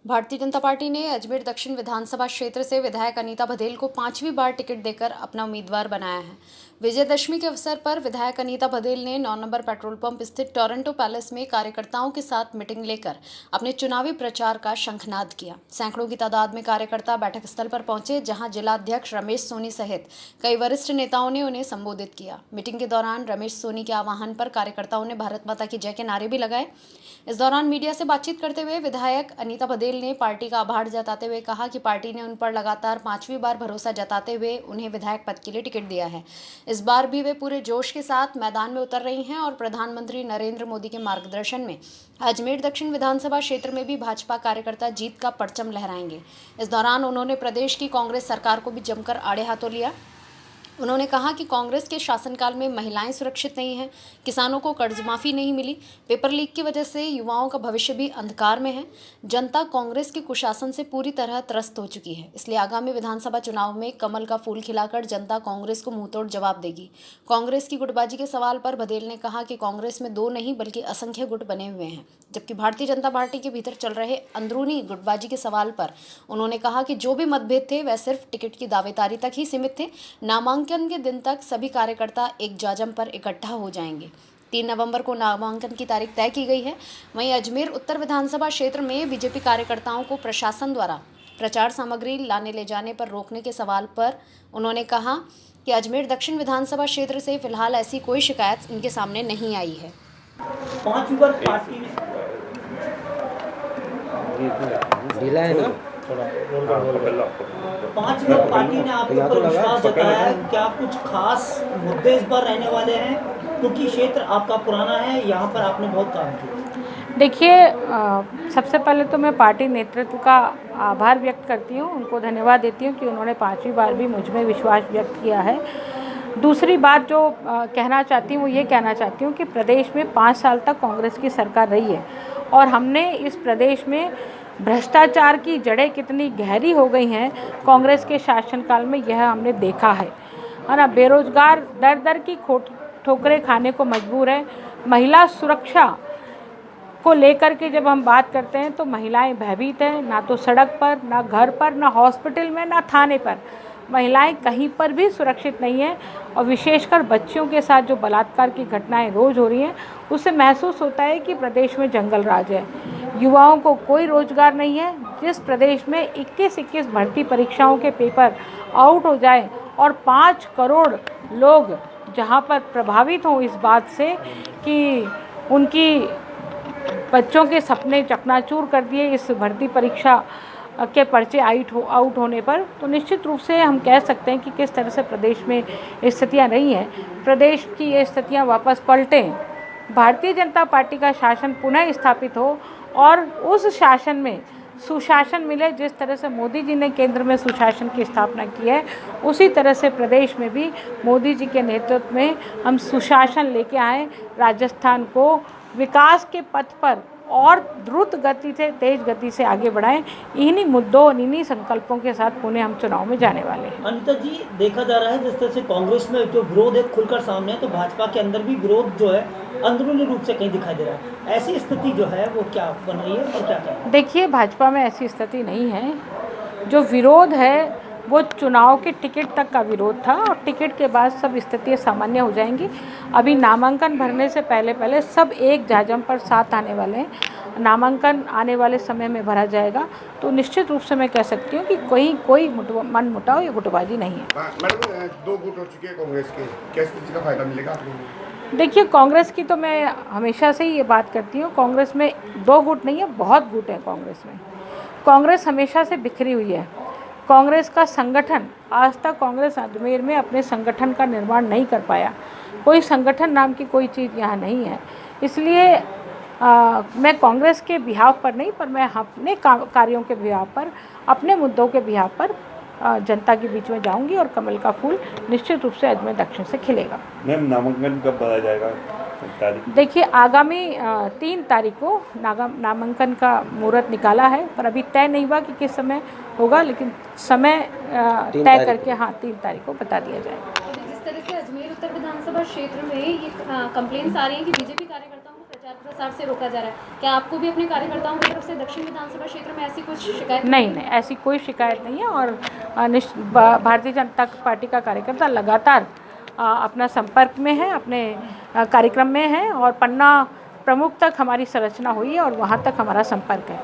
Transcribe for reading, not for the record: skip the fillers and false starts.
Bharatiya Janata party ने अजमेर दक्षिण विधानसभा क्षेत्र से विधायक अनीता बघेल को 5वीं बार टिकट देकर अपना उम्मीदवार बनाया है। विजयदशमी के अवसर पर विधायक अनीता बघेल ने 9 नंबर पेट्रोल पंप स्थित टोरंटो पैलेस में कार्यकर्ताओं के साथ मीटिंग लेकर अपने चुनावी प्रचार का शंखनाद किया। सैकड़ों की तादाद में कार्यकर्ता बैठक स्थल पर पहुंचे, जहां जिलाध्यक्ष रमेश सोनी सहित कई वरिष्ठ नेताओं ने उन्हें संबोधित किया। मीटिंग के दौरान रमेश सोनी के आह्वान पर कार्यकर्ताओं ने भारत माता की जय के नारे भी लगाए। इस दौरान मीडिया से बातचीत करते हुए विधायक अनीता बघेल ने पार्टी का आभार जताते हुए कहा कि पार्टी ने उन पर लगातार 5वीं बार भरोसा जताते हुए उन्हें विधायक पद के लिए टिकट दिया है। इस बार भी वे पूरे जोश के साथ मैदान में उतर रही हैं और प्रधानमंत्री नरेंद्र मोदी के मार्गदर्शन में अजमेर दक्षिण विधानसभा क्षेत्र में भी भाजपा कार्यकर्ता जीत का परचम लहराएंगे। इस दौरान उन्होंने प्रदेश की कांग्रेस सरकार को भी जमकर आड़े हाथों लिया। उन्होंने कहा कि कांग्रेस के शासनकाल में महिलाएं सुरक्षित नहीं हैं, किसानों को कर्ज माफ़ी नहीं मिली, पेपर लीक की वजह से युवाओं का भविष्य भी अंधकार में है। जनता कांग्रेस के कुशासन से पूरी तरह त्रस्त हो चुकी है, इसलिए आगामी विधानसभा चुनाव में कमल का फूल खिलाकर जनता कांग्रेस को मुंहतोड़ जवाब देगी। कांग्रेस की गुटबाजी के सवाल पर बघेल ने कहा कि कांग्रेस में 2 नहीं बल्कि असंख्य गुट बने हुए हैं, जबकि भारतीय जनता पार्टी के भीतर चल रहे अंदरूनी गुटबाजी के सवाल पर उन्होंने कहा कि जो भी मतभेद थे वह सिर्फ टिकट की दावेदारी तक ही सीमित थे। नामांकन के दिन तक सभी कार्यकर्ता एक जाजम पर इकट्ठा हो जाएंगे। 3 नवंबर को नामांकन की तारीख तय की गई है। वहीं अजमेर उत्तर विधानसभा क्षेत्र में बीजेपी कार्यकर्ताओं को प्रशासन द्वारा प्रचार सामग्री लाने ले जाने पर रोकने के सवाल पर उन्होंने कहा कि अजमेर दक्षिण विधानसभा क्षेत्र से फिलहाल ऐसी कोई शिकायत इनके सामने नहीं आई है। 5वीं बार पार्टी ने आपके ऊपर विश्वास जताया है। क्या कुछ खास मुद्दे इस बार रहने वाले हैं, क्योंकि क्षेत्र आपका पुराना है, यहाँ पर आपने बहुत काम किया। देखिए, सबसे पहले तो मैं पार्टी नेतृत्व का आभार व्यक्त करती हूँ, उनको धन्यवाद देती हूँ कि उन्होंने 5वीं बार भी मुझ में विश्वास व्यक्त किया है। दूसरी बात जो कहना चाहती हूँ वो ये कहना चाहती हूँ कि प्रदेश में 5 साल तक कांग्रेस की सरकार रही है और हमने इस प्रदेश में भ्रष्टाचार की जड़ें कितनी गहरी हो गई हैं कांग्रेस के शासनकाल में, यह हमने देखा है ना। बेरोजगार दर दर की ठोकरें खाने को मजबूर है। महिला सुरक्षा को लेकर के जब हम बात करते हैं तो महिलाएं भयभीत हैं, ना तो सड़क पर, ना घर पर, ना हॉस्पिटल में, ना थाने पर। महिलाएं कहीं पर भी सुरक्षित नहीं हैं और विशेषकर बच्चियों के साथ जो बलात्कार की घटनाएं रोज़ हो रही हैं, उससे महसूस होता है कि प्रदेश में जंगल राज है। युवाओं को कोई रोज़गार नहीं है। जिस प्रदेश में 21 भर्ती परीक्षाओं के पेपर आउट हो जाए और 5 करोड़ लोग जहां पर प्रभावित हों इस बात से कि उनकी बच्चों के सपने चकनाचूर कर दिए इस भर्ती परीक्षा के पर्चे आउट होने पर, तो निश्चित रूप से हम कह सकते हैं कि किस तरह से प्रदेश में स्थितियां रही हैं। प्रदेश की ये स्थितियां वापस पलटें, भारतीय जनता पार्टी का शासन पुनः स्थापित हो और उस शासन में सुशासन मिले। जिस तरह से मोदी जी ने केंद्र में सुशासन की स्थापना की है, उसी तरह से प्रदेश में भी मोदी जी के नेतृत्व में हम सुशासन लेके आए, राजस्थान को विकास के पथ पर और द्रुत गति से, तेज गति से आगे बढ़ाएं। इन्हीं मुद्दों, इन्हीं संकल्पों के साथ पुणे हम चुनाव में जाने वाले हैं। अनीता जी, देखा जा रहा है जिस तरह से कांग्रेस में जो विरोध है खुलकर सामने है, तो भाजपा के अंदर भी विरोध जो है अंदरूनी रूप से कहीं दिखाई दे रहा है। ऐसी स्थिति जो है वो क्या बन रही है और क्या है? देखिए, भाजपा में ऐसी स्थिति नहीं है। जो विरोध है वो चुनाव के टिकट तक का विरोध था और टिकट के बाद सब स्थितियाँ सामान्य हो जाएंगी। अभी नामांकन भरने से पहले सब एक जाजम पर साथ आने वाले हैं। नामांकन आने वाले समय में भरा जाएगा, तो निश्चित रूप से मैं कह सकती हूँ कि कोई मनमुटाव या गुटबाजी नहीं है। मैडम, 2 गुट हो चुके हैं कांग्रेस के, क्या स्थिति का फायदा मिलेगा आप लोगों को? देखिए, कांग्रेस की तो मैं हमेशा से ही ये बात करती हूँ, कांग्रेस में 2 गुट नहीं है, बहुत गुट है कांग्रेस में। कांग्रेस हमेशा से बिखरी हुई है। कांग्रेस का संगठन, आज तक कांग्रेस अजमेर में अपने संगठन का निर्माण नहीं कर पाया। कोई संगठन नाम की कोई चीज़ यहाँ नहीं है। इसलिए मैं कांग्रेस के बिहाव पर नहीं, पर मैं अपने कार्यों के बिहाव पर, अपने मुद्दों के बिहाव पर जनता के बीच में जाऊंगी और कमल का फूल निश्चित रूप से अजमेर दक्षिण से खिलेगा। मैम, नामांकन कब भरा जाएगा? देखिए, आगामी 3 तारीख को नामांकन का मुहूर्त निकाला है, पर अभी तय नहीं हुआ कि किस समय होगा, लेकिन समय तय करके 3 तारीख को बता दिया जाएगा। जिस तरह से अजमेर उत्तर विधानसभा क्षेत्र में ये कंप्लेंट्स आ रही है कि बीजेपी कार्यकर्ताओं को प्रचार प्रसार से रोका जा रहा है, क्या आपको भी अपने कार्यकर्ताओं की तरफ से दक्षिण विधानसभा क्षेत्र में ऐसी कुछ शिकायत? नहीं, ऐसी कोई शिकायत नहीं है। और भारतीय जनता पार्टी का कार्यकर्ता लगातार अपना संपर्क में है, अपने कार्यक्रम में है, और पन्ना प्रमुख तक हमारी संरचना हुई है और वहाँ तक हमारा संपर्क है।